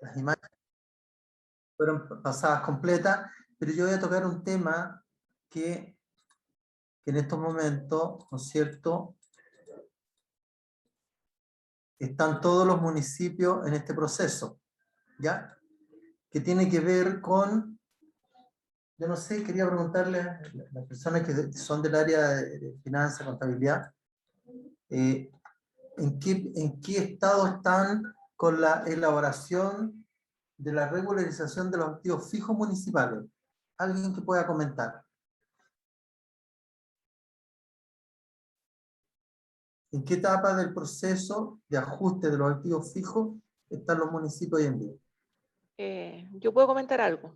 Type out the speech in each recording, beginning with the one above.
las imágenes fueron pasadas completas, pero yo voy a tocar un tema que en estos momentos, ¿no es cierto?, están todos los municipios en este proceso, ¿ya? Que tiene que ver con, yo no sé, quería preguntarle a las personas que son del área de finanzas, contabilidad, ¿en qué estado están con la elaboración de la regularización de los activos fijos municipales? ¿Alguien que pueda comentar? ¿En qué etapa del proceso de ajuste de los activos fijos están los municipios hoy en día? Yo puedo comentar algo.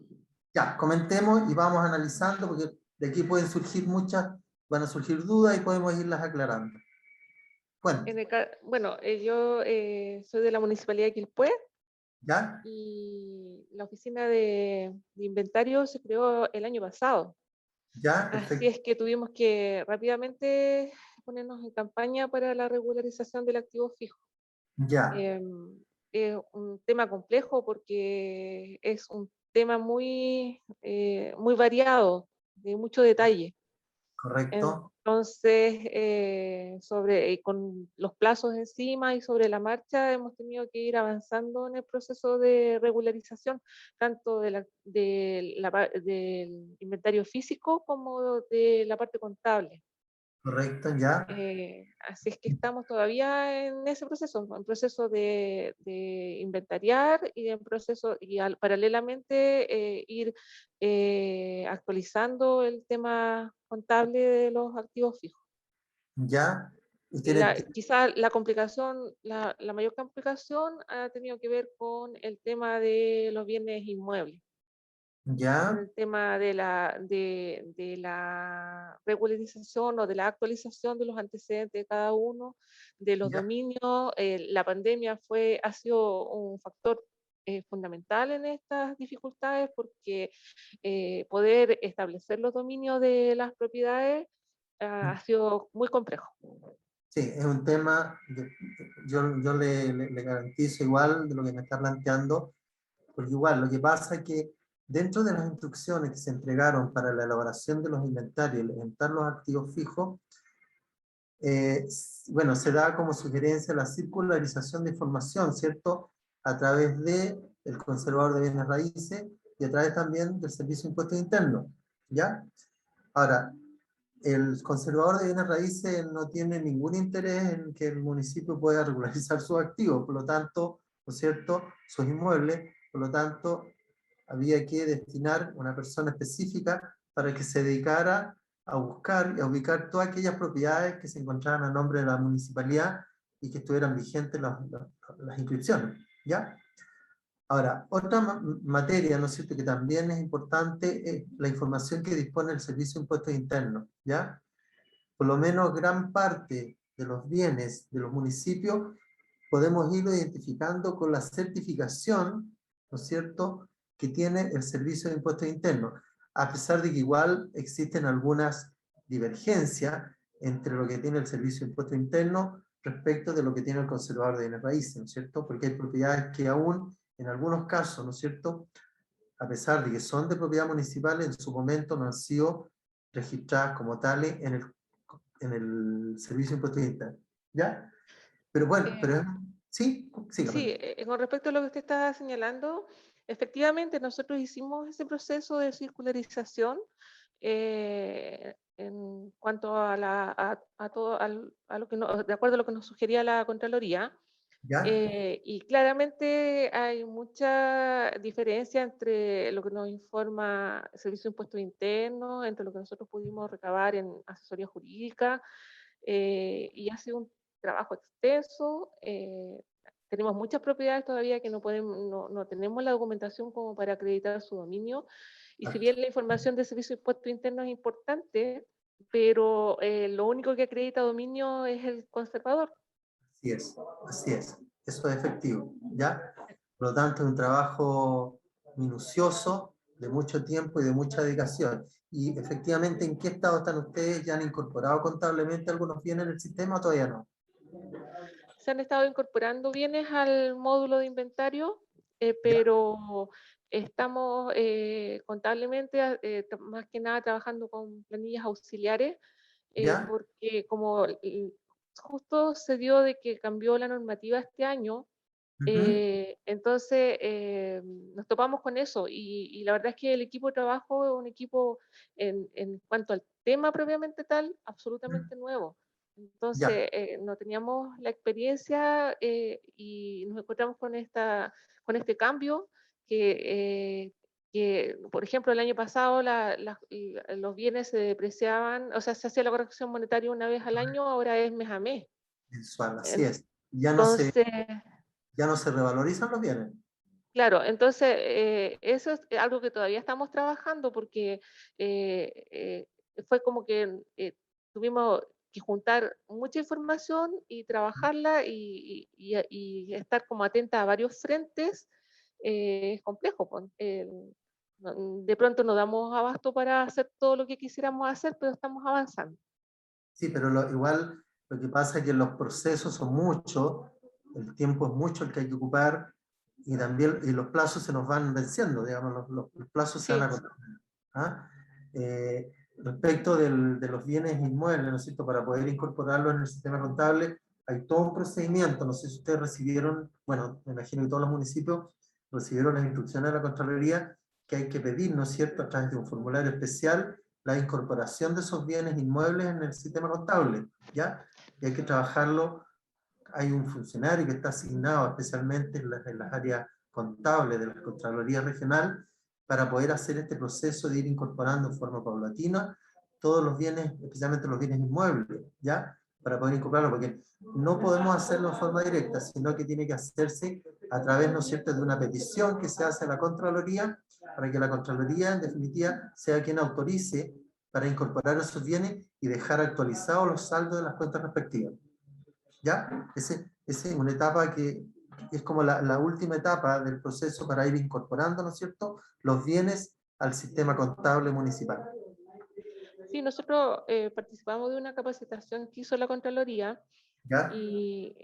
Ya, comentemos y vamos analizando, porque de aquí pueden surgir van a surgir dudas y podemos irlas aclarando. Bueno, yo soy de la Municipalidad de Quilpué. ¿Ya? Y la oficina de inventario se creó el año pasado. ¿Ya? Así Perfecto. es que tuvimos que rápidamente ponernos en campaña para la regularización del activo fijo. Ya. Es un tema complejo porque es un tema muy variado, de mucho detalle. Correcto. Entonces, con los plazos encima y sobre la marcha, hemos tenido que ir avanzando en el proceso de regularización, tanto del inventario físico como de la parte contable. Correcto, ya. Así es que estamos todavía en ese proceso, en proceso de inventariar y en proceso, paralelamente ir actualizando el tema contable de los activos fijos. Ya. Quizá la complicación, la mayor complicación ha tenido que ver con el tema de los bienes inmuebles, con Ya. el tema de la regularización o de la actualización de los antecedentes de cada uno, de los Ya. dominios. La pandemia ha sido un factor fundamental en estas dificultades porque poder establecer los dominios de las propiedades ha sido muy complejo. Sí, es un tema, yo le garantizo igual de lo que me está planteando, porque igual lo que pasa es que dentro de las instrucciones que se entregaron para la elaboración de los inventarios y levantar los activos fijos, bueno, se da como sugerencia la circularización de información, ¿cierto? A través del conservador de bienes raíces y a través también del Servicio de Impuestos Internos, ¿ya? Ahora, el conservador de bienes raíces no tiene ningún interés en que el municipio pueda regularizar sus activos, por lo tanto, ¿no es cierto?, sus inmuebles, por lo tanto, había que destinar una persona específica para que se dedicara a buscar y a ubicar todas aquellas propiedades que se encontraban a nombre de la municipalidad y que estuvieran vigentes las inscripciones, ¿ya? Ahora, otra materia, ¿no es cierto?, que también es importante es la información que dispone el Servicio de Impuestos Internos, ¿ya? Por lo menos gran parte de los bienes de los municipios podemos irlo identificando con la certificación, ¿no es cierto?, que tiene el Servicio de Impuestos Internos, a pesar de que igual existen algunas divergencias entre lo que tiene el Servicio de Impuestos Internos respecto de lo que tiene el conservador de bienes raíces, ¿no es cierto?, porque hay propiedades que aún, en algunos casos, ¿no es cierto?, a pesar de que son de propiedad municipal, en su momento no han sido registradas como tales en el Servicio de Impuestos Internos, ¿ya? Pero bueno, sí, Sí, sígame. con respecto a lo que usted está señalando, efectivamente nosotros hicimos ese proceso de circularización en cuanto a todo, a lo que de acuerdo a lo que nos sugería la Contraloría. ¿Ya? Y claramente hay mucha diferencia entre lo que nos informa el Servicio de Impuestos Internos, entre lo que nosotros pudimos recabar en asesoría jurídica, y ha sido un trabajo extenso. Tenemos muchas propiedades todavía que no tenemos la documentación como para acreditar su dominio, y si bien la información del Servicio de Impuestos Internos es importante, pero lo único que acredita dominio es el conservador. Así es, eso es efectivo, ¿ya? Por lo tanto, es un trabajo minucioso, de mucho tiempo y de mucha dedicación. Y efectivamente, ¿en qué estado están ustedes? ¿Ya han incorporado contablemente algunos bienes en el sistema o todavía no? Se han estado incorporando bienes al módulo de inventario. Ya, pero estamos contablemente, más que nada trabajando con planillas auxiliares, ya, porque como justo se dio de que cambió la normativa este año, ujú, entonces nos topamos con eso y la verdad es que el equipo de trabajo es un equipo en cuanto al tema propiamente tal, mm, absolutamente nuevo. ya. Entonces no teníamos la experiencia y nos encontramos con este cambio que, por ejemplo, el año pasado los bienes se depreciaban, o sea, se hacía la corrección monetaria una vez al año, ahora es mes a mes. Mensual, así es. Entonces, Ya no se revalorizan los bienes. claro, entonces eso es algo que todavía estamos trabajando porque fue como que tuvimos que juntar mucha información y trabajarla y estar como atenta a varios frentes. Es complejo, pues. De pronto no damos abasto para hacer todo lo que quisiéramos hacer, pero estamos avanzando. Sí, pero igual lo que pasa es que los procesos son muchos, el tiempo es mucho el que hay que ocupar y también y los plazos se nos van venciendo, digamos, los plazos se van Sí, a... ¿ah? Respecto de los bienes inmuebles, ¿no es cierto? Para poder incorporarlos en el sistema contable, hay todo un procedimiento. No sé si ustedes recibieron, bueno, me imagino que todos los municipios recibieron las instrucciones de la Contraloría que hay que pedir, ¿no es cierto?, a través de un formulario especial, la incorporación de esos bienes inmuebles en el sistema contable, ¿ya? Y hay que trabajarlo. Hay un funcionario que está asignado especialmente en las áreas contables de la Contraloría Regional para poder hacer este proceso de ir incorporando en forma paulatina todos los bienes, especialmente los bienes inmuebles, ¿ya? Para poder incorporarlo, porque no podemos hacerlo en forma directa, sino que tiene que hacerse a través, ¿no es cierto?, de una petición que se hace a la Contraloría, para que la Contraloría, en definitiva, sea quien autorice para incorporar esos bienes y dejar actualizados los saldos de las cuentas respectivas. ¿Ya? Esa es una etapa que es como la última etapa del proceso para ir incorporando, ¿no es cierto?, los bienes al sistema contable municipal. sí, nosotros participamos de una capacitación que hizo la Contraloría. ¿Ya? Y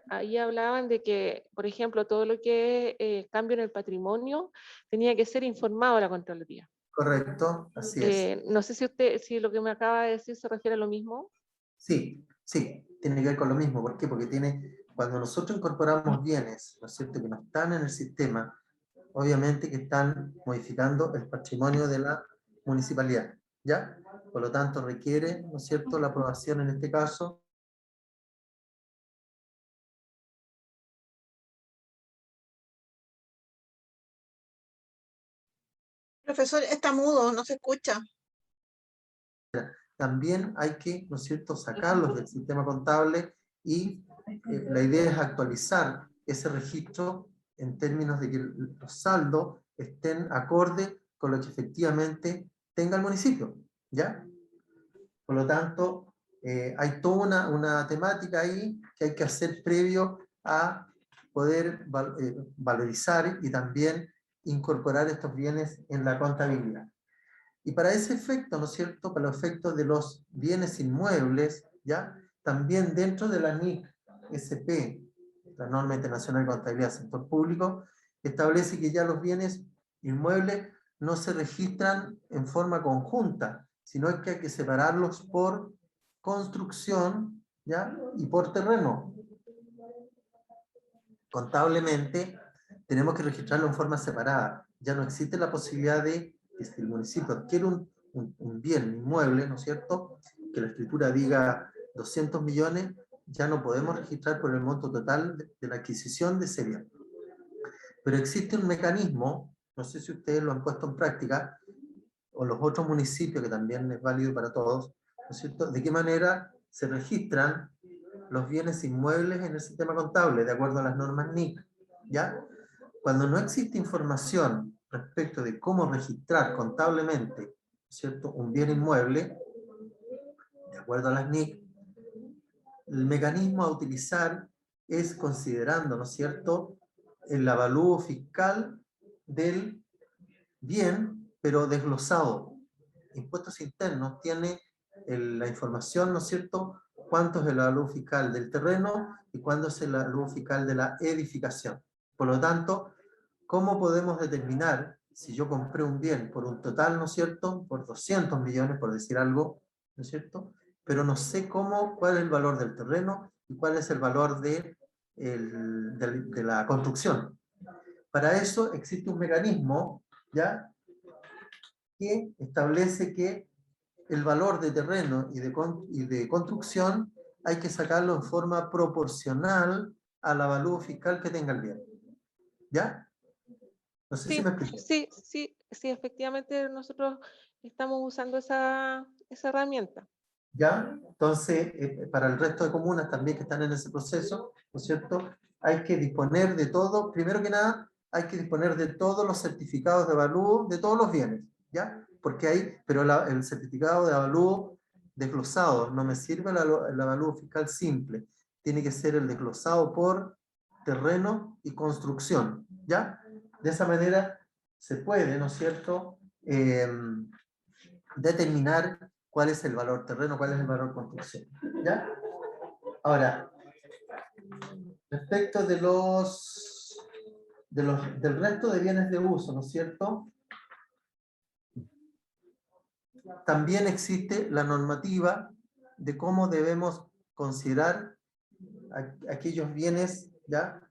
ahí hablaban de que, por ejemplo, todo lo que es cambio en el patrimonio tenía que ser informado a la Contraloría. Correcto, así es. No sé si lo que me acaba de decir se refiere a lo mismo. Sí, sí, tiene que ver con lo mismo. ¿Por qué? Porque cuando nosotros incorporamos bienes, ¿no es cierto?, que no están en el sistema, obviamente que están modificando el patrimonio de la municipalidad, ¿ya? Por lo tanto, requiere, ¿no es cierto?, la aprobación en este caso. Profesor, está mudo, no se escucha. También hay que, ¿no es cierto?, sacarlos del sistema contable y la idea es actualizar ese registro en términos de que los saldos estén acorde con lo que efectivamente tenga el municipio, ¿ya? Por lo tanto, hay toda una temática ahí que hay que hacer previo a poder valorizar y también incorporar estos bienes en la contabilidad. Y para ese efecto, ¿no es cierto?, para los efectos de los bienes inmuebles, ¿ya? También dentro de la NIC SP, la Norma Internacional de Contabilidad del Sector Público, establece que ya los bienes inmuebles no se registran en forma conjunta, sino que hay que separarlos por construcción, ¿ya?, y por terreno. Contablemente, tenemos que registrarlo en forma separada. Ya no existe la posibilidad de que si el municipio adquiere un bien inmueble, ¿no es cierto?, que la escritura diga 200 millones, ya no podemos registrar por el monto total de la adquisición de ese bien. Pero existe un mecanismo, no sé si ustedes lo han puesto en práctica, o los otros municipios, que también es válido para todos, ¿no es cierto?, de qué manera se registran los bienes inmuebles en el sistema contable, de acuerdo a las normas NIC, ¿ya? Cuando no existe información respecto de cómo registrar contablemente, ¿cierto?, un bien inmueble, de acuerdo a las NIC, el mecanismo a utilizar es considerando, ¿no es cierto?, el avalúo fiscal del bien, pero desglosado. Impuestos Internos tiene la información, ¿no es cierto?, cuánto es el avalúo fiscal del terreno y cuánto es el avalúo fiscal de la edificación. Por lo tanto, ¿cómo podemos determinar si yo compré un bien por un total, ¿no es cierto?, por 200 millones, por decir algo, ¿no es cierto?, pero no sé cuál es el valor del terreno y cuál es el valor de la construcción. Para eso existe un mecanismo, ¿ya?, que establece que el valor de terreno y de construcción hay que sacarlo en forma proporcional al avalúo fiscal que tenga el bien. ¿Ya? No sé si Sí, me explico. sí, efectivamente nosotros estamos usando esa herramienta. ¿Ya? Entonces, para el resto de comunas también que están en ese proceso, ¿no es cierto?, hay que disponer de todo, primero que nada, hay que disponer de todos los certificados de avalúo de todos los bienes, ¿ya? Porque hay, pero el certificado de avalúo desglosado, no me sirve el avalúo fiscal simple, tiene que ser el desglosado por terreno y construcción, ¿ya? De esa manera se puede, ¿no es cierto?, determinar cuál es el valor terreno, cuál es el valor construcción. ¿Ya? Ahora, respecto del resto de bienes de uso, ¿no es cierto? También existe la normativa de cómo debemos considerar aquellos bienes, ¿ya?,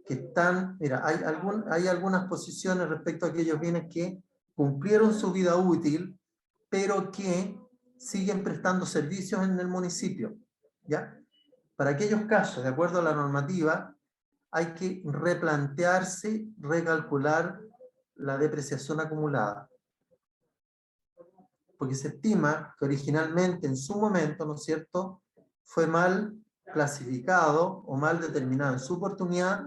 que están, mira, hay algunas posiciones respecto a aquellos bienes que cumplieron su vida útil, pero que siguen prestando servicios en el municipio, ¿ya? Para aquellos casos, de acuerdo a la normativa, hay que replantearse, recalcular la depreciación acumulada. Porque se estima que originalmente, en su momento, ¿no es cierto?, fue mal clasificado o mal determinado en su oportunidad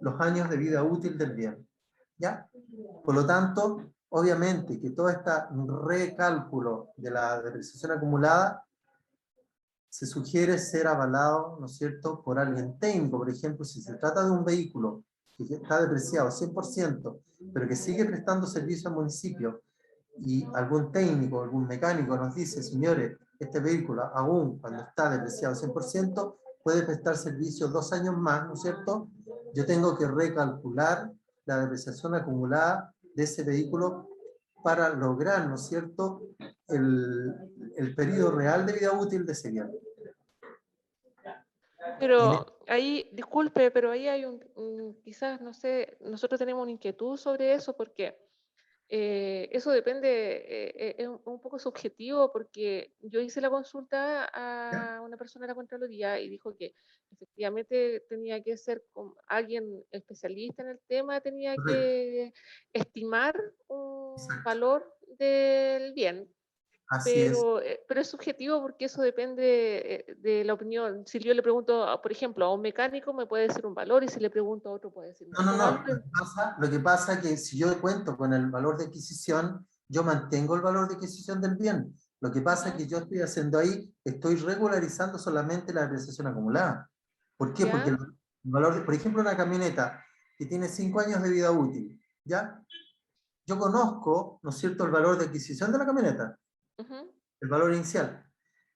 los años de vida útil del bien. ¿Ya? Por lo tanto, obviamente que todo este recálculo de la depreciación acumulada se sugiere ser avalado, ¿no es cierto?, por alguien técnico. Por ejemplo, si se trata de un vehículo que está depreciado 100%, pero que sigue prestando servicio al municipio, y algún técnico, algún mecánico nos dice, señores, este vehículo, aún cuando está depreciado 100%, puede prestar servicio 2 años más, ¿no es cierto? Yo tengo que recalcular la depreciación acumulada de ese vehículo para lograr, ¿no es cierto?, el periodo real de vida útil de ese bien. Pero ahí, disculpe, pero ahí hay quizás, no sé, nosotros tenemos una inquietud sobre eso porque eso depende, es un poco subjetivo porque yo hice la consulta ¿Ya? a una persona de la Contraloría y dijo que efectivamente tenía que ser alguien especialista en el tema, tenía Correcto. que estimar un Exacto. valor del bien. Así es. Pero es subjetivo porque eso depende de la opinión. Si yo le pregunto, por ejemplo, a un mecánico me puede decir un valor y si le pregunto a otro puede decirme No, no, otro no. valor. Lo que pasa es que si yo cuento con el valor de adquisición, yo mantengo el valor de adquisición del bien. Lo que pasa es Ujú. que yo estoy haciendo ahí, estoy regularizando solamente la depreciación acumulada. ¿Por qué? Porque ¿Ya? el valor por ejemplo, una camioneta que tiene 5 años de vida útil, ¿ya? Yo conozco, ¿no es cierto?, el valor de adquisición de la camioneta, Ujú. el valor inicial.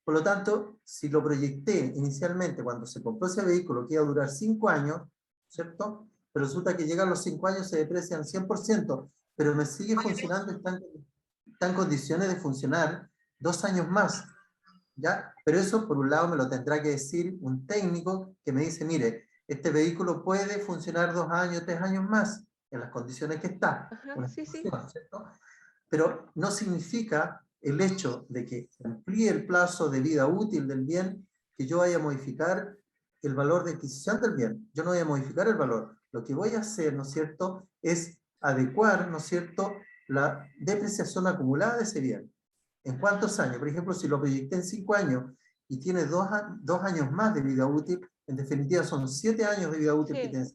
Por lo tanto, si lo proyecté inicialmente cuando se compró ese vehículo que iba a durar 5 años, ¿cierto? Pero resulta que llegan los 5 años, se deprecian 100%, pero me sigue funcionando, está en condiciones de funcionar 2 años más, ¿ya? Pero eso, por un lado, me lo tendrá que decir un técnico que me dice, mire, este vehículo puede funcionar 2 años, 3 años más, en las condiciones que está. Ajá, Una sí, sí. estimación, ¿cierto? Pero no significa el hecho de que amplíe el plazo de vida útil del bien que yo vaya a modificar el valor de adquisición del bien. Yo no voy a modificar el valor. Lo que voy a hacer, ¿no es cierto?, es adecuar, ¿no es cierto?, la depreciación acumulada de ese bien. ¿En cuántos años? Por ejemplo, si lo proyecté en 5 años y tiene 2 años más de vida útil, en definitiva son 7 años de vida útil que Sí. tiene,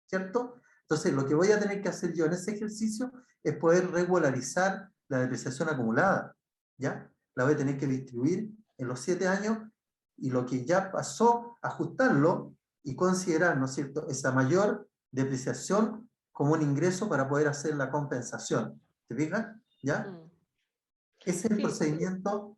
¿cierto? Entonces, lo que voy a tener que hacer yo en ese ejercicio es poder regularizar la depreciación acumulada, ¿ya? La voy a tener que distribuir en los 7 años y lo que ya pasó, ajustarlo y considerar, ¿no es cierto?, esa mayor depreciación como un ingreso para poder hacer la compensación. ¿Te fijas? ¿Ya? Mm. Ese es Sí,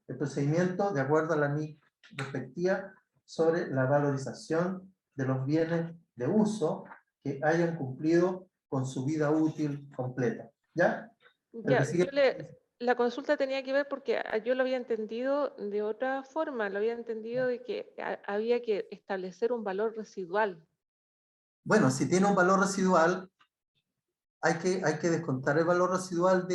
el procedimiento de acuerdo a la NIC respectiva sobre la valorización de los bienes de uso que hayan cumplido con su vida útil completa. ¿Ya? Ya, la consulta tenía que ver porque yo lo había entendido de otra forma, lo había entendido de que había que establecer un valor residual. Bueno, si tiene un valor residual, hay que descontar el valor residual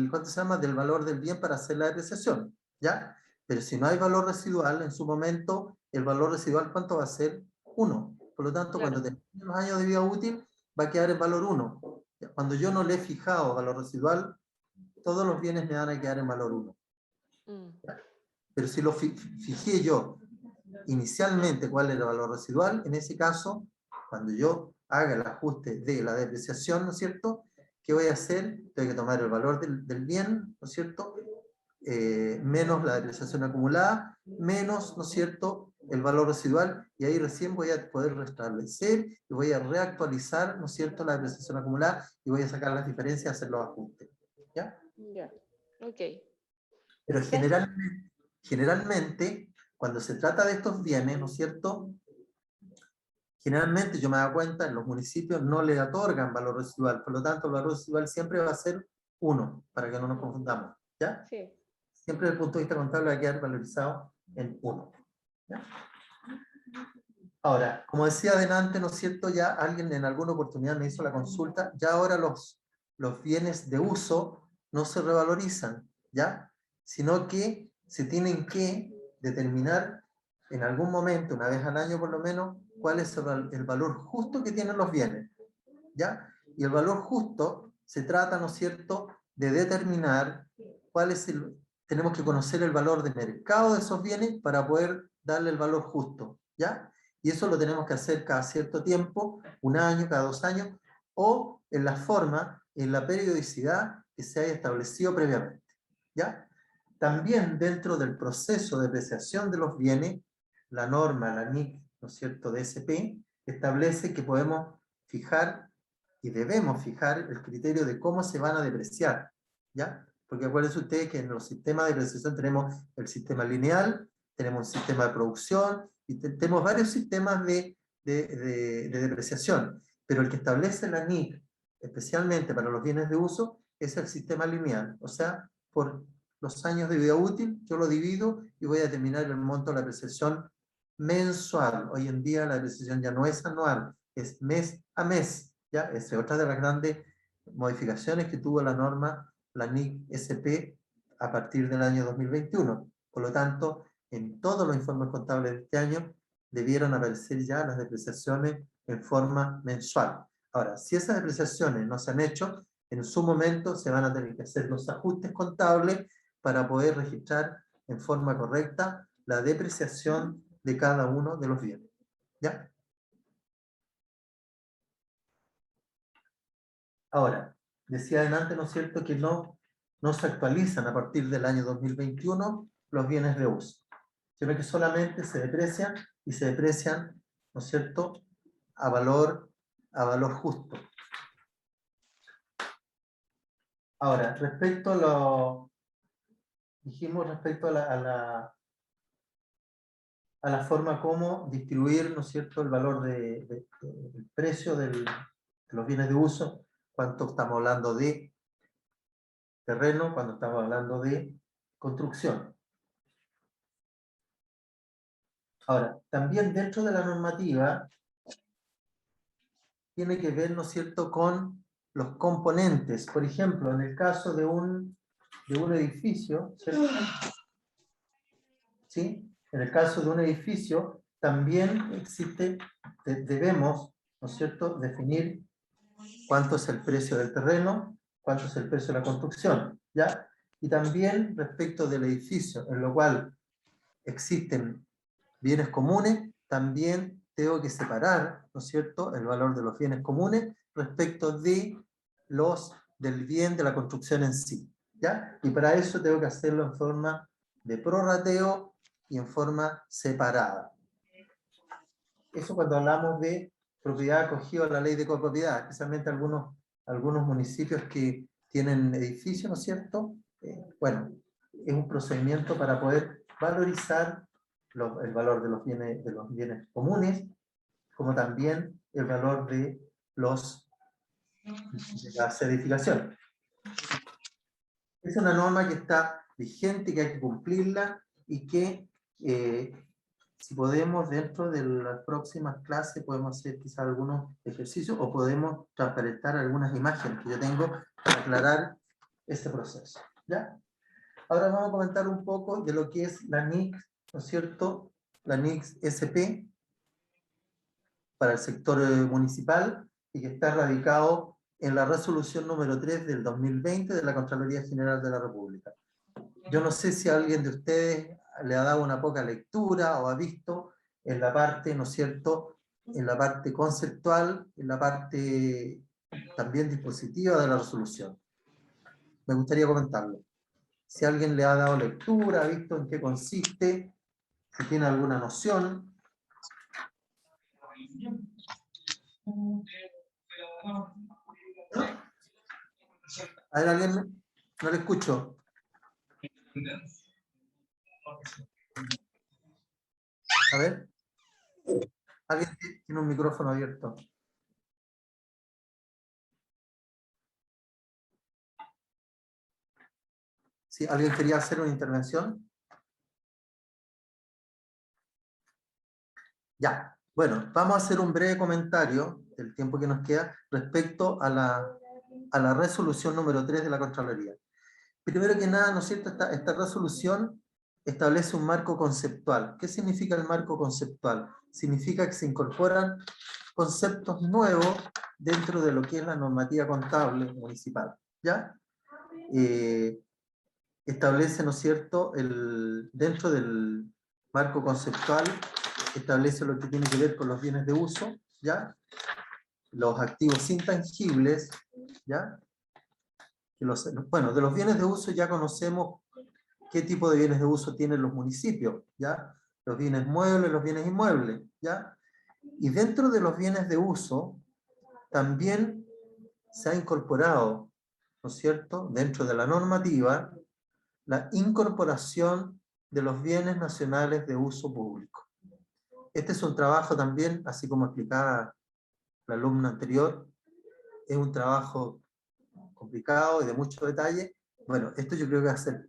¿cuánto se llama? Del valor del bien para hacer la depreciación, ¿ya? Pero si no hay valor residual, en su momento, el valor residual, ¿cuánto va a ser? 1. Por lo tanto, Claro. cuando termine los años de vida útil, va a quedar en valor 1. Cuando yo no le he fijado valor residual, todos los bienes me van a quedar en valor 1. Pero si lo fijé yo inicialmente cuál era el valor residual, en ese caso, cuando yo haga el ajuste de la depreciación, ¿no es cierto? ¿Qué voy a hacer? Tengo que tomar el valor del bien, ¿no es cierto? Menos la depreciación acumulada, menos, ¿no es cierto?, el valor residual, y ahí recién voy a poder restablecer y voy a reactualizar, ¿no es cierto?, la depreciación acumulada y voy a sacar las diferencias y hacer los ajustes. ¿Ya? Ya, ok. Pero generalmente, cuando se trata de estos bienes, ¿no es cierto?, generalmente yo me doy cuenta, en los municipios no le otorgan valor residual, por lo tanto el valor residual siempre va a ser 1, para que no nos confundamos. ¿Ya? Sí. Siempre desde el punto de vista contable va a quedar valorizado en 1. ¿Ya? Ahora, como decía adelante, ¿no es cierto? Ya alguien en alguna oportunidad me hizo la consulta, ya ahora los bienes de uso no se revalorizan, ¿ya? Sino que se tienen que determinar en algún momento, una vez al año por lo menos, cuál es el valor justo que tienen los bienes, ¿ya? Y el valor justo se trata, ¿no es cierto?, de determinar cuál es tenemos que conocer el valor de mercado de esos bienes para poder darle el valor justo, ¿ya? Y eso lo tenemos que hacer cada cierto tiempo, un año, cada 2 años, o en la forma, en la periodicidad que se haya establecido previamente, ¿ya? También dentro del proceso de depreciación de los bienes, la norma, la NIC, ¿no es cierto?, de SP, establece que podemos fijar y debemos fijar el criterio de cómo se van a depreciar, ¿ya? Porque acuérdense ustedes que en los sistemas de depreciación tenemos el sistema lineal, tenemos un sistema de producción, y tenemos varios sistemas de depreciación, pero el que establece la NIC, especialmente para los bienes de uso, es el sistema lineal, o sea, por los años de vida útil, yo lo divido y voy a determinar el monto de la depreciación mensual. Hoy en día la depreciación ya no es anual, es mes a mes, ¿ya? Es otra de las grandes modificaciones que tuvo la norma, la NIC SP, a partir del año 2021. Por lo tanto, en todos los informes contables de este año debieron aparecer ya las depreciaciones en forma mensual. Ahora, si esas depreciaciones no se han hecho, en su momento se van a tener que hacer los ajustes contables para poder registrar en forma correcta la depreciación de cada uno de los bienes. ¿Ya? Ahora, decía adelante, ¿no es cierto?, que no se actualizan a partir del año 2021 los bienes de uso, sino que solamente se deprecian y se deprecian, ¿no es cierto?, a valor justo. Ahora, respecto a lo... Dijimos respecto a la forma como distribuir, ¿no es cierto?, el valor del precio de los bienes de uso, cuánto estamos hablando de terreno, cuando estamos hablando de construcción. Ahora, también dentro de la normativa tiene que ver, ¿no es cierto?, con los componentes. Por ejemplo, en el caso de un edificio, ¿cierto? ¿Sí? En el caso de un edificio, también debemos, ¿no es cierto?, definir cuánto es el precio del terreno, cuánto es el precio de la construcción, ¿ya? Y también respecto del edificio, en lo cual existen bienes comunes, también tengo que separar, ¿no es cierto?, el valor de los bienes comunes respecto del bien de la construcción en sí, ¿ya? Y para eso tengo que hacerlo en forma de prorrateo y en forma separada. Eso cuando hablamos de propiedad acogida a la ley de copropiedad, especialmente algunos municipios que tienen edificios, ¿no es cierto? Bueno, es un procedimiento para poder valorizar el valor de los bienes comunes, como también el valor de los de la certificación. Es una norma que está vigente, que hay que cumplirla y que si podemos dentro de las próximas clases podemos hacer quizás algunos ejercicios o podemos transparentar algunas imágenes que yo tengo para aclarar este proceso. ¿Ya? Ahora vamos a comentar un poco de lo que es la NIC, ¿no es cierto? La NIC SP para el sector municipal y que está radicado en la resolución número 3 del 2020 de la Contraloría General de la República. Yo no sé si alguien de ustedes le ha dado una poca lectura o ha visto en la parte, ¿no es cierto?, en la parte conceptual, en la parte también dispositiva de la resolución. Me gustaría comentarlo. Si alguien le ha dado lectura, ha visto en qué consiste, si tiene alguna noción. A ver, alguien, no le escucho. A ver. Alguien tiene un micrófono abierto. ¿Sí? ¿Alguien quería hacer una intervención? Ya. Bueno, vamos a hacer un breve comentario del tiempo que nos queda respecto a la resolución número 3 de la Contraloría. Primero que nada, ¿no es cierto? Esta resolución establece un marco conceptual. ¿Qué significa el marco conceptual? Significa que se incorporan conceptos nuevos dentro de lo que es la normativa contable municipal. ¿Ya? Establece, ¿no es cierto?, dentro del marco conceptual, establece lo que tiene que ver con los bienes de uso, ¿ya? Los activos intangibles, ¿ya? Bueno, de los bienes de uso ya conocemos qué tipo de bienes de uso tienen los municipios, ¿ya? Los bienes muebles, los bienes inmuebles, ¿ya? Y dentro de los bienes de uso, también se ha incorporado, ¿no es cierto?, dentro de la normativa, la incorporación de los bienes nacionales de uso público. Este es un trabajo también, así como explicaba la alumna anterior, es un trabajo complicado y de mucho detalle. Bueno, esto yo creo que va a ser,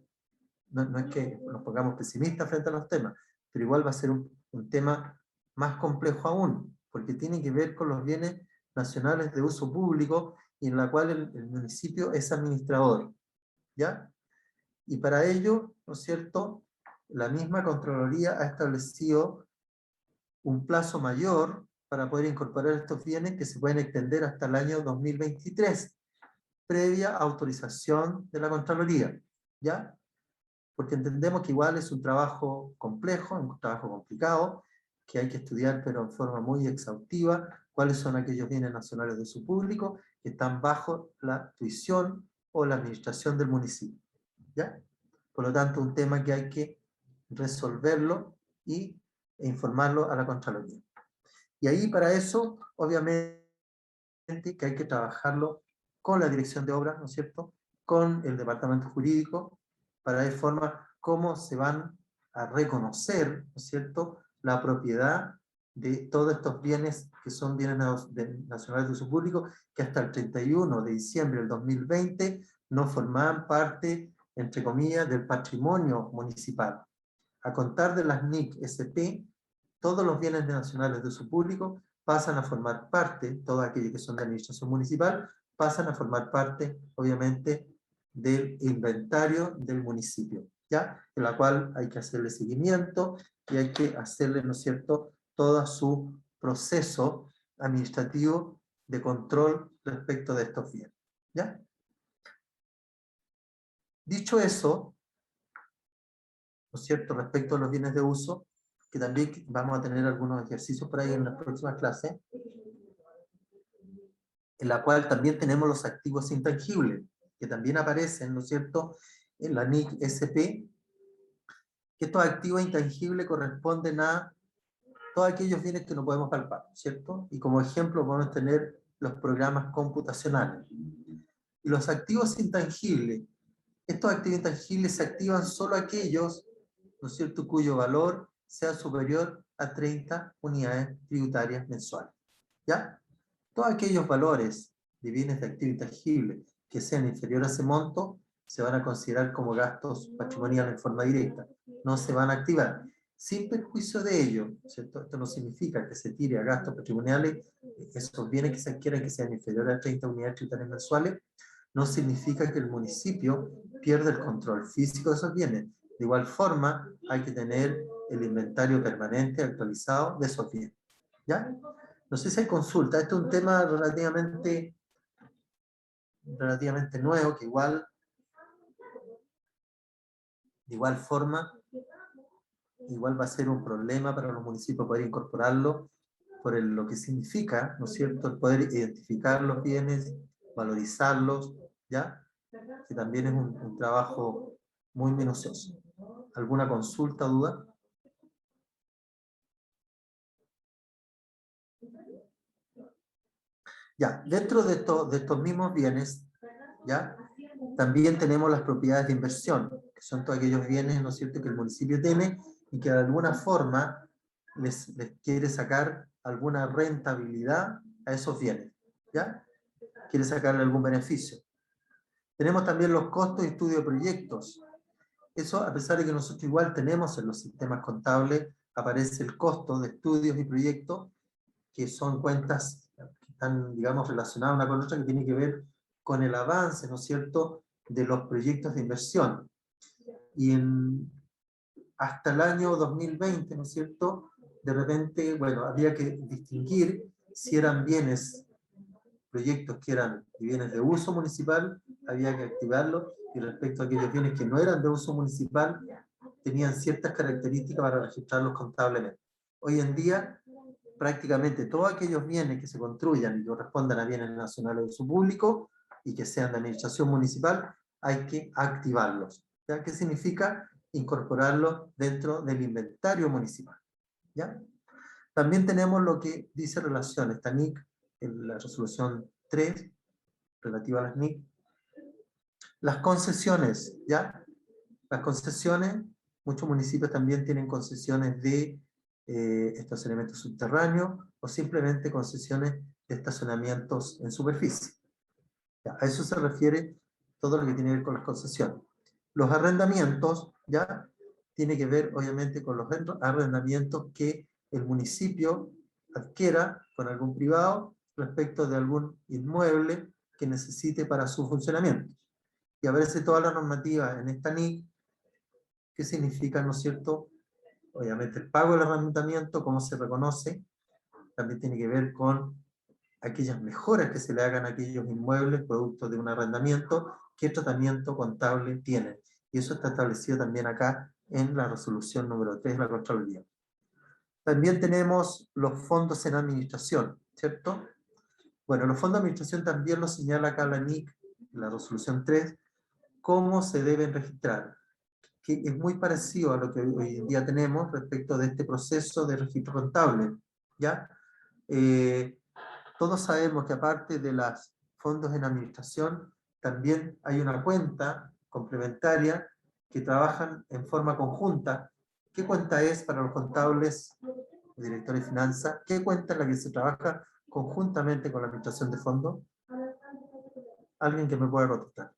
no es que nos pongamos pesimistas frente a los temas, pero igual va a ser un tema más complejo aún, porque tiene que ver con los bienes nacionales de uso público y en la cual el municipio es administrador, ¿ya? Y para ello, ¿no es cierto?, la misma Contraloría ha establecido un plazo mayor para poder incorporar estos bienes que se pueden extender hasta el año 2023, previa autorización de la Contraloría, ¿ya? Porque entendemos que igual es un trabajo complejo, un trabajo complicado, que hay que estudiar pero en forma muy exhaustiva, cuáles son aquellos bienes nacionales de uso público que están bajo la tuición o la administración del municipio, ¿ya? Por lo tanto, un tema que hay que resolverlo e informarlo a la Contraloría. Y ahí para eso, obviamente, que hay que trabajarlo con la dirección de obras, ¿no es cierto?, con el departamento jurídico, para ver forma cómo se van a reconocer, ¿no es cierto?, la propiedad de todos estos bienes que son bienes nacionales de uso público, que hasta el 31 de diciembre del 2020 no formaban parte, entre comillas, del patrimonio municipal. A contar de las NIC SP, todos los bienes nacionales de uso público pasan a formar parte, todos aquellos que son de administración municipal, pasan a formar parte, obviamente, del inventario del municipio, ¿ya? En la cual hay que hacerle seguimiento y hay que hacerle, ¿no es cierto?, todo su proceso administrativo de control respecto de estos bienes, ¿ya? Dicho eso, ¿no es cierto?, respecto a los bienes de uso, que también vamos a tener algunos ejercicios por ahí en las próximas clases, en la cual también tenemos los activos intangibles, que también aparecen, ¿no es cierto?, en la NIC SP, que estos activos intangibles corresponden a todos aquellos bienes que no podemos palpar, ¿cierto? Y como ejemplo podemos tener los programas computacionales. Y los activos intangibles, estos activos intangibles se activan solo aquellos, ¿no es cierto?, cuyo valor sea superior a 30 unidades tributarias mensuales, ¿ya? Todos aquellos valores de bienes de activo intangible que sean inferiores a ese monto, se van a considerar como gastos patrimoniales en forma directa, no se van a activar. Sin perjuicio de ello, ¿cierto? Esto no significa que se tire a gastos patrimoniales, esos bienes que se adquieran que sean inferiores a 30 unidades tributarias mensuales, no significa que el municipio pierda el control físico de esos bienes. De igual forma, hay que tener el inventario permanente actualizado de esos bienes. ¿Ya? No sé si hay consulta. Este es un tema relativamente nuevo, que de igual forma, igual va a ser un problema para los municipios poder incorporarlo por lo que significa, ¿no es cierto?, el poder identificar los bienes, valorizarlos, ¿ya? Que también es un trabajo muy minucioso. ¿Alguna consulta o duda? Ya, dentro de estos mismos bienes, ¿ya? También tenemos las propiedades de inversión, que son todos aquellos bienes, ¿no es cierto?, que el municipio tiene y que de alguna forma les quiere sacar alguna rentabilidad a esos bienes, ¿ya? Quiere sacarle algún beneficio. Tenemos también los costos de estudio de proyectos. Eso, a pesar de que nosotros igual tenemos en los sistemas contables, aparece el costo de estudios y proyectos, que son cuentas que están, digamos, relacionadas una con otra, que tiene que ver con el avance, ¿no es cierto?, de los proyectos de inversión. Y hasta el año 2020, ¿no es cierto?, de repente, bueno, había que distinguir si eran bienes, proyectos que eran bienes de uso municipal, había que activarlos, y respecto a aquellos bienes que no eran de uso municipal, tenían ciertas características para registrarlos contablemente. Hoy en día, prácticamente todos aquellos bienes que se construyan y correspondan a bienes nacionales de uso público y que sean de administración municipal, hay que activarlos. ¿Ya? ¿Qué significa? Incorporarlos dentro del inventario municipal. ¿Ya? También tenemos lo que dice relación, esta NIC, en la resolución 3, relativa a las NIC. Las concesiones, ¿ya? Las concesiones, muchos municipios también tienen concesiones de estacionamientos subterráneos o simplemente concesiones de estacionamientos en superficie. ¿Ya? A eso se refiere todo lo que tiene que ver con las concesiones. Los arrendamientos, ¿ya? Tiene que ver obviamente con los arrendamientos que el municipio adquiera con algún privado respecto de algún inmueble que necesite para su funcionamiento. Y aparece toda la normativa en esta NIC, que significa, ¿no es cierto?, obviamente el pago del arrendamiento, cómo se reconoce, también tiene que ver con aquellas mejoras que se le hagan a aquellos inmuebles producto de un arrendamiento, qué tratamiento contable tienen. Y eso está establecido también acá en la resolución número 3 de la Contraloría. También tenemos los fondos en administración, ¿cierto? Bueno, los fondos de administración también lo señala acá la NIC, la resolución 3, cómo se deben registrar, que es muy parecido a lo que hoy en día tenemos respecto de este proceso de registro contable, ¿ya? Todos sabemos que aparte de los fondos en administración, también hay una cuenta complementaria que trabajan en forma conjunta. ¿Qué cuenta es para los contables, directores de finanzas? ¿Qué cuenta es la que se trabaja conjuntamente con la administración de fondos? Alguien que me pueda contestar.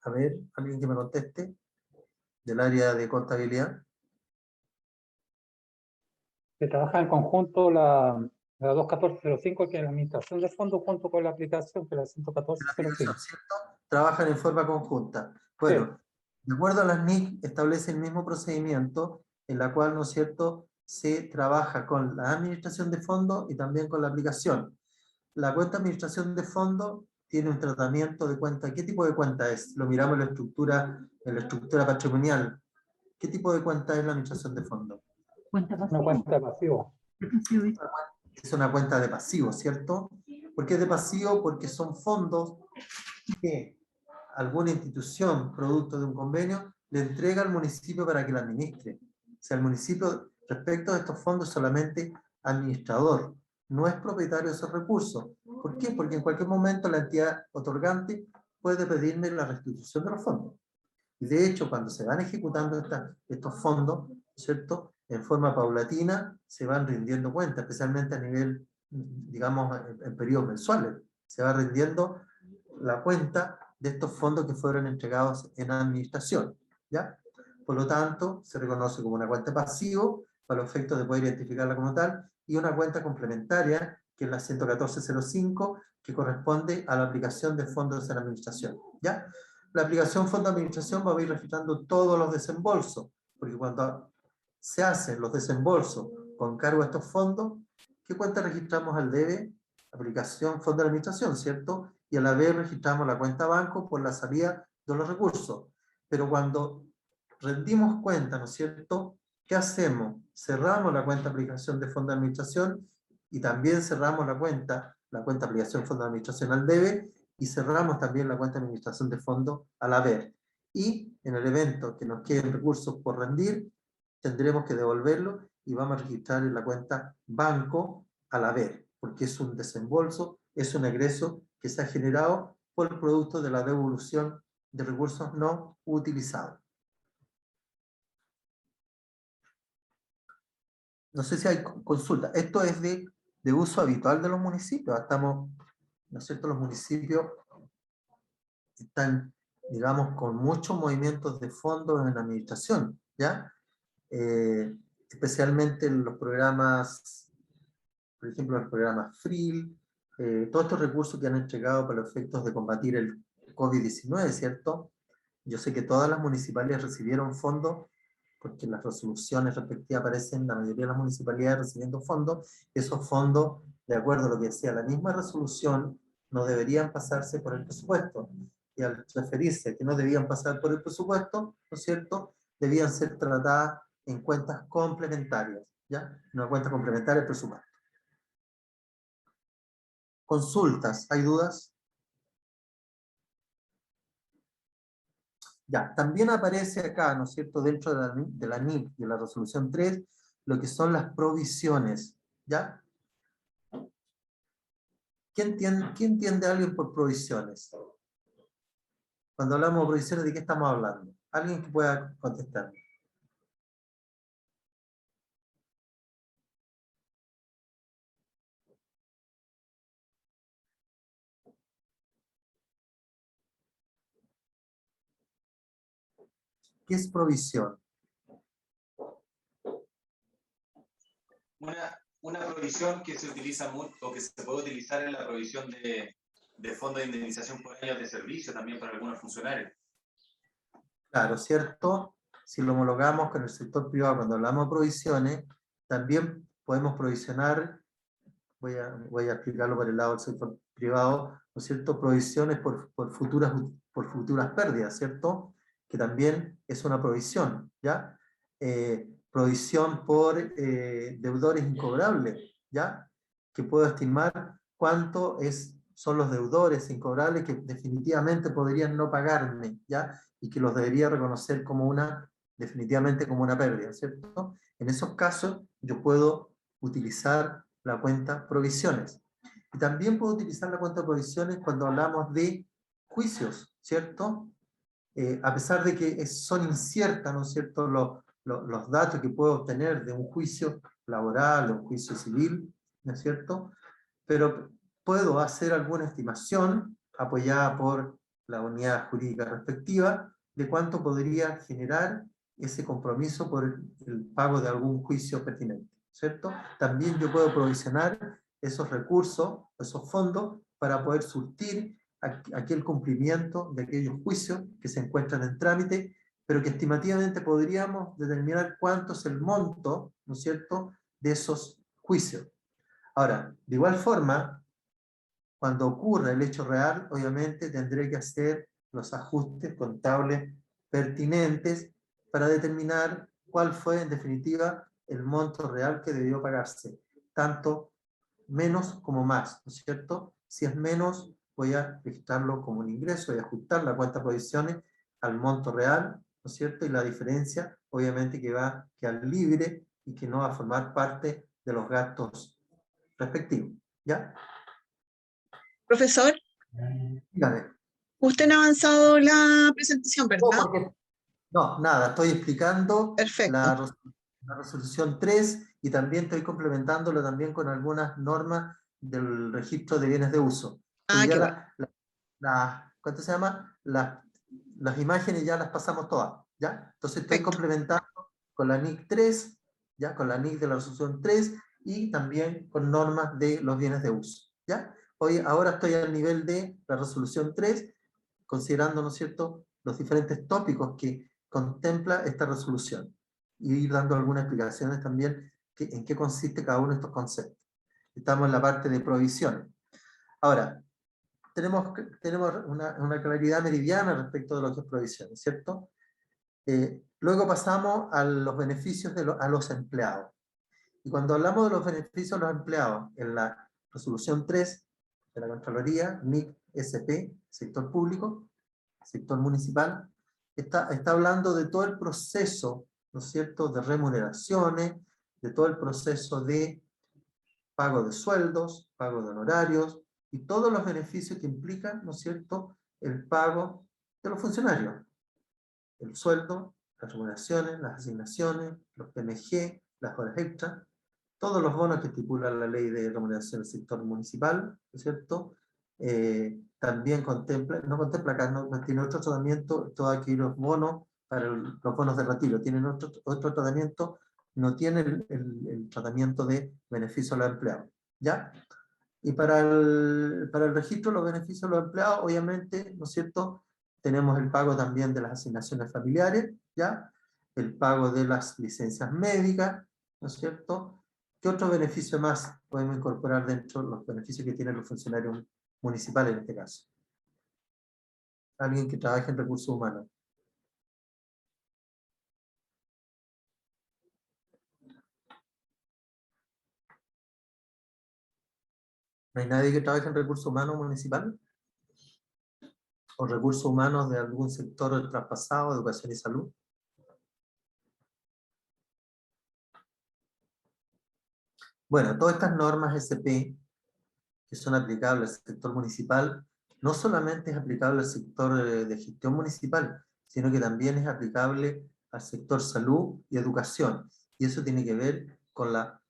A ver, alguien que me conteste del área de contabilidad. Se trabaja en conjunto la 21405, que es la administración de fondos, junto con la aplicación, que es la 11405. ¿Cierto? Trabajan en forma conjunta. Bueno, de acuerdo a las NIC, establece el mismo procedimiento en la cual, ¿no es cierto?, se trabaja con la administración de fondos y también con la aplicación. La cuenta de administración de fondos tiene un tratamiento de cuenta. ¿Qué tipo de cuenta es? Lo miramos en la estructura patrimonial. ¿Qué tipo de cuenta es la administración de fondos? Una cuenta pasiva. Es una cuenta de pasivo, ¿cierto? ¿Por qué es de pasivo? Porque son fondos que alguna institución, producto de un convenio, le entrega al municipio para que la administre. O sea, el municipio, respecto a estos fondos, es solamente administrador, no es propietario de esos recursos. ¿Por qué? Porque en cualquier momento la entidad otorgante puede pedirme la restitución de los fondos. Y de hecho, cuando se van ejecutando estos fondos, ¿cierto? En forma paulatina se van rindiendo cuentas, especialmente a nivel, digamos, en periodos mensuales. Se va rindiendo la cuenta de estos fondos que fueron entregados en administración, ¿ya? Por lo tanto, se reconoce como una cuenta pasivo para los efectos de poder identificarla como tal, y una cuenta complementaria, que es la 114.05, que corresponde a la aplicación de fondos en administración, ¿ya? La aplicación fondo de administración va a ir registrando todos los desembolsos, porque cuando se hacen los desembolsos con cargo a estos fondos, ¿qué cuenta registramos al debe? Aplicación fondo de administración, ¿cierto? Y a la vez registramos la cuenta banco por la salida de los recursos. Pero cuando rendimos cuenta, ¿no es cierto? ¿Qué hacemos? Cerramos la cuenta aplicación de fondo de administración y también cerramos la cuenta aplicación fondo de administración al debe, y cerramos también la cuenta de administración de fondo al haber. Y en el evento que nos queden recursos por rendir, tendremos que devolverlo y vamos a registrar en la cuenta banco al haber, porque es un desembolso, es un egreso que se ha generado por el producto de la devolución de recursos no utilizados. No sé si hay consulta. Esto es de uso habitual de los municipios. Estamos, ¿no es cierto? Los municipios están, digamos, con muchos movimientos de fondos en la administración, ¿ya? Especialmente en los programas, por ejemplo, los programas FRIL, todos estos recursos que han entregado para los efectos de combatir el COVID-19, ¿cierto? Yo sé que todas las municipalidades recibieron fondos, porque en las resoluciones respectivas aparecen la mayoría de las municipalidades recibiendo fondos. Esos fondos, de acuerdo a lo que decía la misma resolución, no deberían pasarse por el presupuesto. Y al referirse a que no debían pasar por el presupuesto, ¿no es cierto?, debían ser tratadas en cuentas complementarias, ¿ya? Una cuenta complementaria al presupuesto. Consultas, ¿hay dudas? Ya, también aparece acá, ¿no es cierto?, dentro de la NIC, de la resolución 3, lo que son las provisiones, ¿ya? ¿Quién entiende a alguien por provisiones? Cuando hablamos de provisiones, ¿de qué estamos hablando? ¿Alguien que pueda contestar? ¿Qué es provisión? Una provisión que se utiliza mucho, o que se puede utilizar en la provisión de fondo de indemnización por años de servicio, también para algunos funcionarios. Claro, ¿cierto? Si lo homologamos con el sector privado, cuando hablamos de provisiones, también podemos provisionar, voy a explicarlo por el lado del sector privado, ¿no es cierto?, provisiones por futuras pérdidas, ¿cierto?, que también es una provisión, ¿ya? Provisión por deudores incobrables, ¿ya? Que puedo estimar cuánto son los deudores incobrables que definitivamente podrían no pagarme, ¿ya? Y que los debería reconocer como definitivamente como una pérdida, ¿cierto? En esos casos yo puedo utilizar la cuenta provisiones. Y también puedo utilizar la cuenta provisiones cuando hablamos de juicios, ¿cierto? A pesar de que son inciertas, ¿no es cierto?, los datos que puedo obtener de un juicio laboral o un juicio civil, ¿no es cierto? Pero puedo hacer alguna estimación apoyada por la unidad jurídica respectiva de cuánto podría generar ese compromiso por el pago de algún juicio pertinente, ¿cierto? También yo puedo provisionar esos recursos, esos fondos, para poder surtir aquel cumplimiento de aquellos juicios que se encuentran en trámite, pero que estimativamente podríamos determinar cuánto es el monto, ¿no es cierto?, de esos juicios. Ahora, de igual forma, cuando ocurra el hecho real, obviamente tendré que hacer los ajustes contables pertinentes para determinar cuál fue, en definitiva, el monto real que debió pagarse, tanto menos como más, ¿no es cierto? Si es menos, voy a registrarlo como un ingreso, voy a ajustar la cuenta de provisiones al monto real, ¿no es cierto? Y la diferencia, obviamente, que va a quedar libre y que no va a formar parte de los gastos respectivos, ¿ya? Profesor, Dígame. usted no ha avanzado la presentación, No, ¿verdad? porque No, nada, estoy explicando Perfecto. la resolución 3 y también estoy complementándolo también con algunas normas del registro de bienes de uso. Ah, Porque ya qué bueno. ¿cuánto se llama? Las imágenes ya las pasamos todas, ¿ya? Entonces estoy Perfecto. complementando con la NIC 3, ¿ya? Con la NIC de la resolución 3 y también con normas de los bienes de uso, ¿ya? Ahora estoy al nivel de la resolución 3, considerando, ¿no es cierto?, los diferentes tópicos que contempla esta resolución y ir dando algunas explicaciones también en qué consiste cada uno de estos conceptos. Estamos en la parte de provisiones. Ahora, tenemos una claridad meridiana respecto de lo que es provisiones, ¿cierto? Luego pasamos a los beneficios a los empleados. Y cuando hablamos de los beneficios a los empleados, en la resolución 3 de la Contraloría, NIC SP, sector público, sector municipal, está hablando de todo el proceso, ¿no es cierto?, de remuneraciones, de todo el proceso de pago de sueldos, pago de honorarios, y todos los beneficios que implican, ¿no es cierto?, el pago de los funcionarios. El sueldo, las remuneraciones, las asignaciones, los PMG, las horas extras, todos los bonos que estipula la ley de remuneración del sector municipal, ¿no es cierto? También contempla, no contempla acá, no tiene otro tratamiento, todos aquellos bonos para los bonos de retiro, tienen otro tratamiento, no tiene el tratamiento de beneficio a los empleados, ¿ya? Y para el registro de los beneficios a los empleados, obviamente, ¿no es cierto?, tenemos el pago también de las asignaciones familiares, ¿ya? El pago de las licencias médicas, ¿no es cierto? ¿Qué otro beneficio más podemos incorporar dentro de los beneficios que tienen los funcionarios municipales en este caso? Alguien que trabaje en recursos humanos. ¿No hay nadie que trabaje en recursos humanos municipales? ¿O recursos humanos de algún sector traspasado, educación y salud? Bueno, todas estas normas SP que son aplicables al sector municipal, no solamente es aplicable al sector de gestión municipal, sino que también es aplicable al sector salud y educación. Y eso tiene que ver con la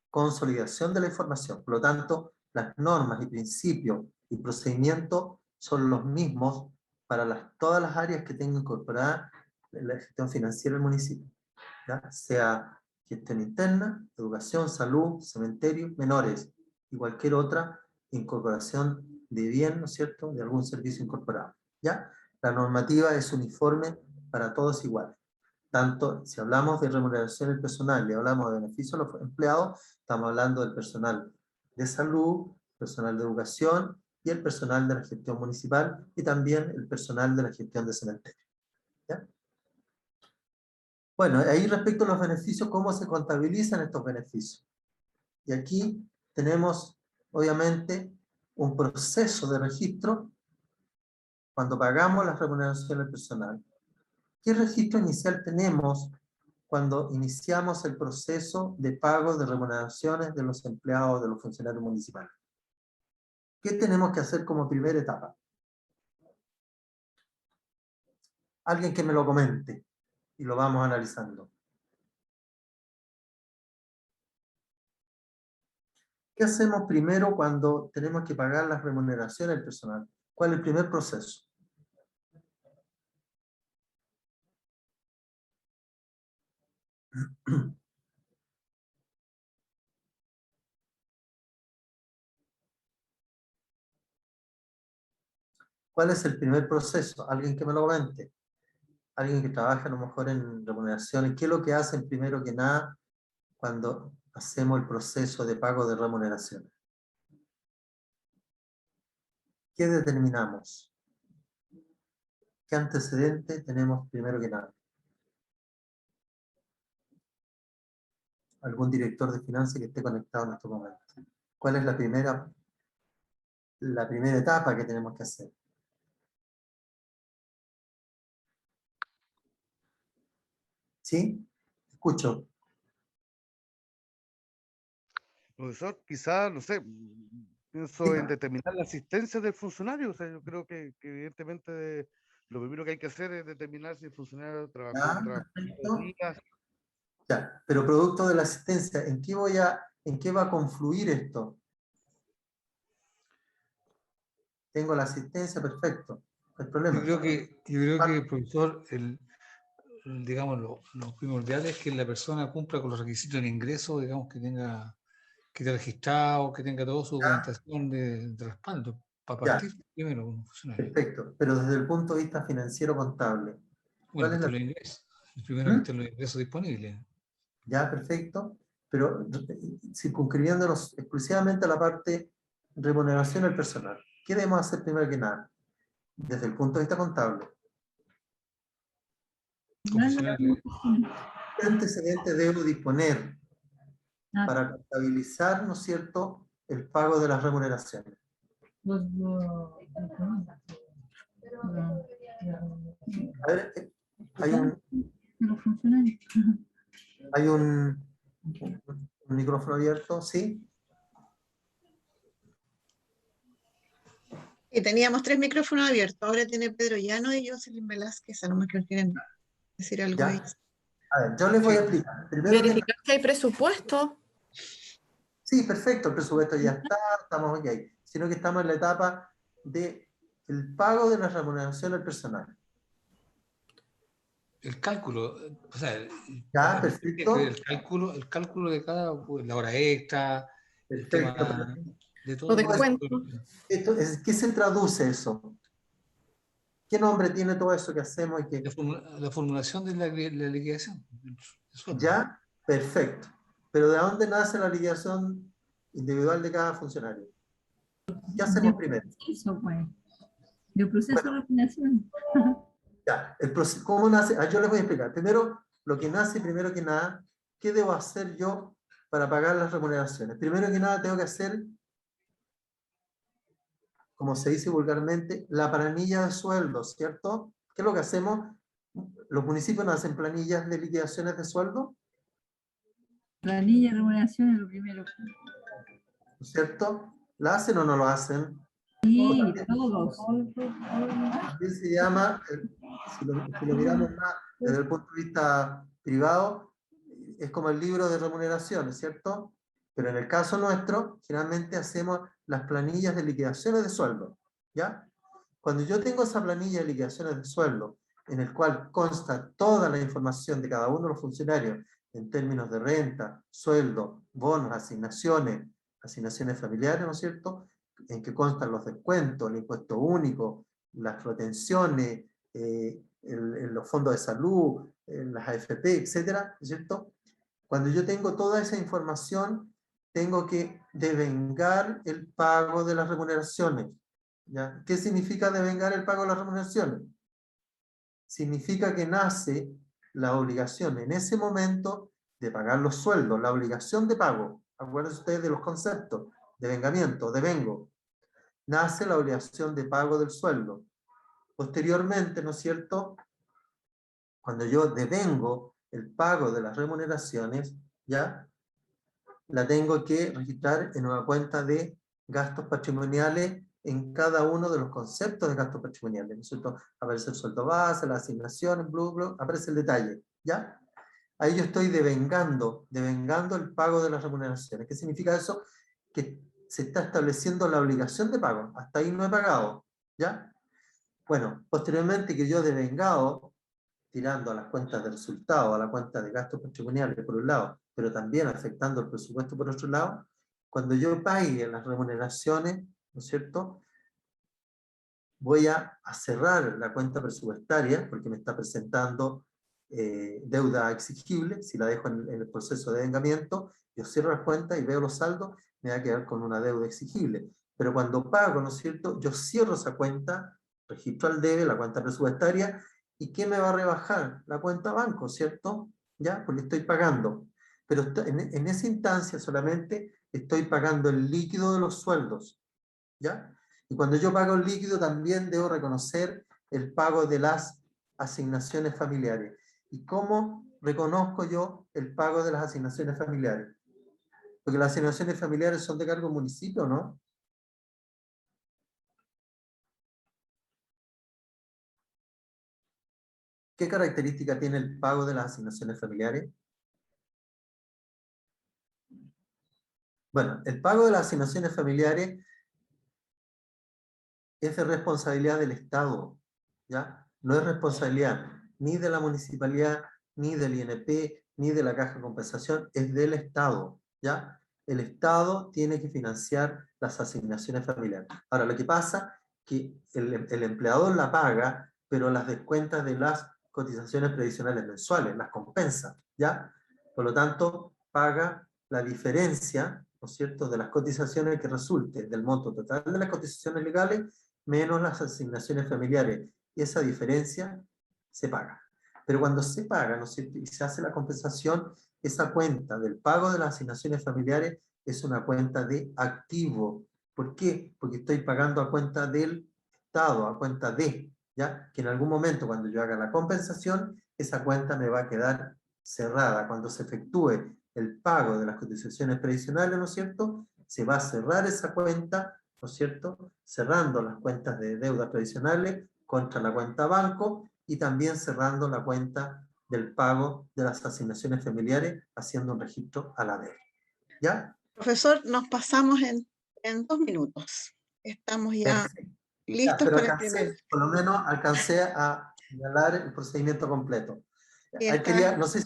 consolidación de la información. Por lo tanto, las normas y principios y procedimientos son los mismos para todas las áreas que tenga incorporada la gestión financiera del municipio, ¿ya? Sea gestión interna, educación, salud, cementerio, menores y cualquier otra incorporación de bien, ¿no es cierto?, de algún servicio incorporado, ¿ya? La normativa es uniforme para todos iguales. Tanto si hablamos de remuneración del personal y hablamos de beneficio a los empleados, estamos hablando del personal de salud, personal de educación y el personal de la gestión municipal y también el personal de la gestión de cementerio, ¿ya? Bueno, ahí respecto a los beneficios, ¿cómo se contabilizan estos beneficios? Y aquí tenemos, obviamente, un proceso de registro cuando pagamos las remuneraciones del personal. ¿Qué registro inicial tenemos cuando iniciamos el proceso de pago de remuneraciones de los empleados de los funcionarios municipales? ¿Qué tenemos que hacer como primera etapa? Alguien que me lo comente y lo vamos analizando. ¿Qué hacemos primero cuando tenemos que pagar las remuneraciones del personal? ¿Cuál es el primer proceso? ¿Cuál es el primer proceso? Alguien que me lo comente. Alguien que trabaja a lo mejor en remuneraciones. ¿Qué es lo que hacen primero que nada cuando hacemos el proceso de pago de remuneraciones? ¿Qué determinamos? ¿Qué antecedente tenemos primero que nada? ¿Algún director de finanzas que esté conectado en este momento? ¿Cuál es la primera etapa que tenemos que hacer? ¿Sí? Escucho. Profesor, quizá, no sé, pienso en Diga. determinar la asistencia del funcionario. O sea, yo creo que evidentemente lo primero que hay que hacer es determinar si el funcionario trabajó, Ya, trabajó perfecto. días. Ya, pero producto de la asistencia, ¿en qué va a confluir esto? Tengo la asistencia, perfecto, no hay problema. Yo creo que, profesor, digamos, lo primordial es que la persona cumpla con los requisitos de ingreso, digamos, que esté registrado, que tenga toda su documentación de respaldo, para Ya. partir primero como funcionario. Perfecto, pero desde el punto de vista financiero contable. Bueno, ¿Cuál que es estén la... los ingresos. Primero que estén los ingresos disponibles. Ya, perfecto, pero circunscribiéndonos exclusivamente a la parte remuneración del personal. ¿Qué debemos hacer primero que nada? Desde el punto de vista contable. Como funcionario. ¿Qué antecedente debo disponer para contabilizar, ¿no es cierto?, el pago de las remuneraciones? A ver, hay un micrófono abierto, ¿sí? Y teníamos 3 micrófonos abiertos. Ahora tiene Pedro Llano y Jocelyn Velázquez. A lo mejor quieren decir algo Ya. ahí. A ver, yo les voy a explicar. Primero que Verificar que hay presupuesto. sí, perfecto, el presupuesto ya está, estamos ok. Sino que estamos en la etapa de el pago de la remuneración al personal. El cálculo, o sea, Ya, perfecto. el cálculo de cada, pues, la hora extra, el Perfecto. tema de todo. O descuento. ¿Qué se traduce eso? ¿Qué nombre tiene todo eso que hacemos y que... La formulación de la liquidación. Ya, perfecto. Pero ¿de dónde nace la liquidación individual de cada funcionario? ¿Qué hacemos primero? Eso, pues. Del proceso de vacunación. Ya, ¿cómo nace? Yo les voy a explicar. Primero, lo que nace, primero que nada, ¿qué debo hacer yo para pagar las remuneraciones? Primero que nada, tengo que hacer, como se dice vulgarmente, la planilla de sueldos, ¿cierto? ¿Qué es lo que hacemos? ¿Los municipios no hacen planillas de liquidaciones de sueldo? Planilla de remuneración es lo primero. ¿No es cierto? ¿La hacen o no lo hacen? Sí, todos. También se llama, si lo miramos más desde el punto de vista privado, es como el libro de remuneraciones, ¿cierto? Pero en el caso nuestro, generalmente hacemos las planillas de liquidaciones de sueldo, ¿ya? Cuando yo tengo esa planilla de liquidaciones de sueldo, en el cual consta toda la información de cada uno de los funcionarios, en términos de renta, sueldo, bonos, asignaciones familiares, ¿no es cierto?, en que constan los descuentos, el impuesto único, las retenciones, los fondos de salud, las AFP, etcétera, ¿no es cierto? Cuando yo tengo toda esa información, tengo que devengar el pago de las remuneraciones. ¿Ya? ¿Qué significa devengar el pago de las remuneraciones? Significa que nace la obligación en ese momento de pagar los sueldos, la obligación de pago. Acuérdense ustedes de los conceptos, devengamiento, devengo. Nace la obligación de pago del sueldo. Posteriormente, ¿no es cierto?, cuando yo devengo el pago de las remuneraciones, ¿ya?, la tengo que registrar en una cuenta de gastos patrimoniales en cada uno de los conceptos de gastos patrimoniales, ¿no es cierto? Aparece el sueldo base, las asignaciones, aparece el detalle, ¿ya? Ahí yo estoy devengando el pago de las remuneraciones. ¿Qué significa eso? Que se está estableciendo la obligación de pago. Hasta ahí no he pagado, ¿ya? Bueno, posteriormente que yo he devengado, tirando a las cuentas de resultados, a la cuenta de gastos patrimoniales por un lado, pero también afectando el presupuesto por otro lado, cuando yo pague las remuneraciones, ¿no es cierto?, voy a cerrar la cuenta presupuestaria, porque me está presentando deuda exigible. Si la dejo en el proceso de devengamiento, yo cierro la cuenta y veo los saldos, me va a quedar con una deuda exigible. Pero cuando pago, ¿no es cierto?, yo cierro esa cuenta, registro al debe, la cuenta presupuestaria, ¿y qué me va a rebajar? La cuenta banco, ¿cierto? ¿Ya? Porque estoy pagando. Pero en esa instancia solamente estoy pagando el líquido de los sueldos, ¿ya? Y cuando yo pago el líquido también debo reconocer el pago de las asignaciones familiares. ¿Y cómo reconozco yo el pago de las asignaciones familiares? Porque las asignaciones familiares son de cargo del municipio, ¿no? ¿Qué característica tiene el pago de las asignaciones familiares? Bueno, el pago de las asignaciones familiares es de responsabilidad del Estado, ¿ya? No es responsabilidad ni de la municipalidad, ni del INP, ni de la Caja de Compensación, es del Estado, ¿ya? El Estado tiene que financiar las asignaciones familiares. Ahora, lo que pasa es que el empleador la paga, pero las descuentas de las cotizaciones previsionales mensuales, las compensa, ¿ya? Por lo tanto, paga la diferencia, ¿no es cierto?, de las cotizaciones que resulte del monto total de las cotizaciones legales menos las asignaciones familiares. Y esa diferencia se paga. Pero cuando se paga, ¿no es cierto?, y se hace la compensación, esa cuenta del pago de las asignaciones familiares es una cuenta de activo. ¿Por qué? Porque estoy pagando a cuenta del Estado, a cuenta de, ¿ya? Que en algún momento cuando yo haga la compensación, esa cuenta me va a quedar cerrada. Cuando se efectúe el pago de las cotizaciones previsionales, ¿no es cierto?, se va a cerrar esa cuenta, ¿no es cierto?, cerrando las cuentas de deudas previsionales contra la cuenta banco y también cerrando la cuenta del pago de las asignaciones familiares, haciendo un registro a la deuda. ¿Ya? Profesor, nos pasamos en 2 minutos. Estamos ya Perfecto. Ya, listos pero para el alcancé, primer. por lo menos alcancé a señalar el procedimiento completo. Y Ahí está- quería, no sé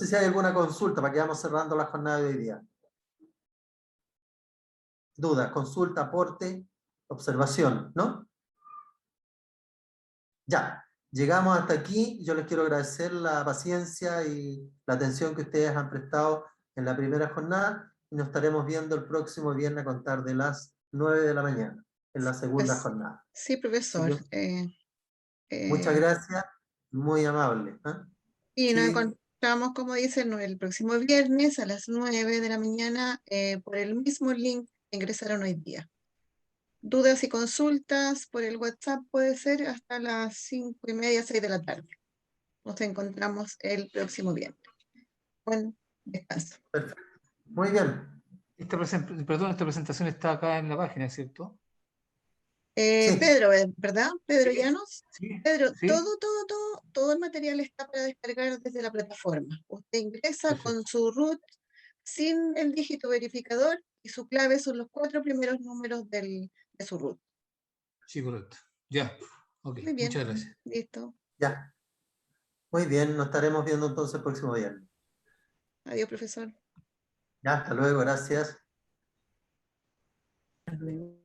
si hay alguna consulta para que vayamos cerrando la jornada de hoy día. Dudas, consulta, aporte, observación, ¿no? Ya, llegamos hasta aquí. Yo les quiero agradecer la paciencia y la atención que ustedes han prestado en la primera jornada y nos estaremos viendo el próximo viernes a contar de las 9 de la mañana, en la segunda Pues, jornada. sí, Así profesor. que muchas gracias, muy amable. ¿Ah? Y nos Sí, encontramos, como dicen, el próximo viernes a las 9 de la mañana por el mismo link que ingresaron hoy día. Dudas y consultas por el WhatsApp puede ser hasta las 5:30, 6 de la tarde. Nos encontramos el próximo viernes. Buen descanso. perfecto. Muy bien. Perdón, esta presentación está acá en la página, ¿cierto? Sí, Pedro, ¿verdad? Pedro Llanos. Sí, Pedro, sí. todo el material está para descargar desde la plataforma. Usted ingresa con Perfecto. su root sin el dígito verificador y su clave son los 4 primeros números de su root. Sí, correcto. Ya. Ok, Muy bien, muchas gracias. listo. ya. Muy bien, nos estaremos viendo entonces el próximo viernes. Adiós, profesor. Ya, hasta luego, gracias. Hasta luego.